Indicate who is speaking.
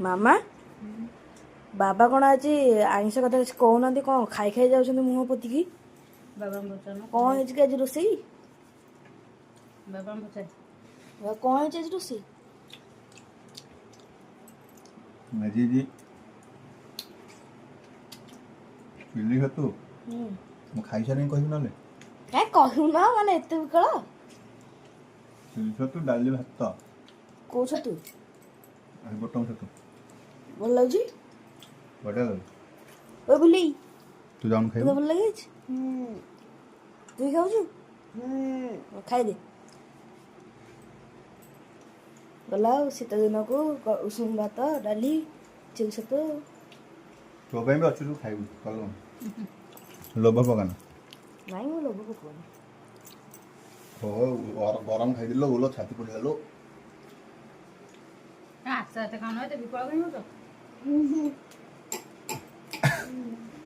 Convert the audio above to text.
Speaker 1: ମାମା ବାବା କ'ଣ ଆଜି ଆଇଁଷ କଥା କିଛି କହୁନାହାନ୍ତି, କ'ଣ ଖାଇ ଖାଇ ଯାଉଛନ୍ତି ମୁହଁ ପୋତିକି?
Speaker 2: ବାବା ପଚାରୁନ
Speaker 1: କ'ଣ ହେଇଛି କି ଆଜି ରୋଷେଇ?
Speaker 2: ବାବା ପଚାର
Speaker 1: କ'ଣ ହେଇଛି ଆଜି ରୋଷେଇ?
Speaker 3: ଆଜି ଚିଲି ଛତୁ ମୁଁ ଖାଇସାରିନି କହିବି ନହେଲେ।
Speaker 1: କାଇଁ କହିବୁନ ମାନେ ଏତେ ବିକଳ?
Speaker 3: ଚିଲି ଛତୁ ଡାଲି ଭାତ
Speaker 1: କୋଉ ଛତୁ?
Speaker 3: ବଟମ ଛତୁ
Speaker 1: ଭଲ ଲାଗୁଛି?
Speaker 3: ବଢ଼ିଆ ଲାଗୁଛି।
Speaker 1: ଓ ବୁଲେଇ
Speaker 3: ତୁ ଯାଉନୁ ଖାଇବୁ?
Speaker 1: ତତେ ଭଲ ଲାଗିଛି? ତୁ ବି ଖାଉଛୁ? ଖାଇଦେ। ଗଲା ଆଉ ଶୀତ ଦିନକୁ ଉଷୁମ ଭାତ ଡାଲି ଚିଲି ଛତୁ।
Speaker 3: ତୋ ପାଇଁ ବି ଅଛି, ତୁ ଖାଇବୁ କଲ ଲୋଭ ପକାନା।
Speaker 1: ନାଇଁ ମୁଁ ଲୋଭ ପକଉନି।
Speaker 3: ଗରମ ଖାଇଦେଲ ବୋଲ ଛାତି ପଡ଼ିଗଲୁ।
Speaker 2: ଆସ୍ତେ ଆସ୍ତେ ଖାଉନ, ଏତେ ବିକଳ କାହିଁ ହଉଛ?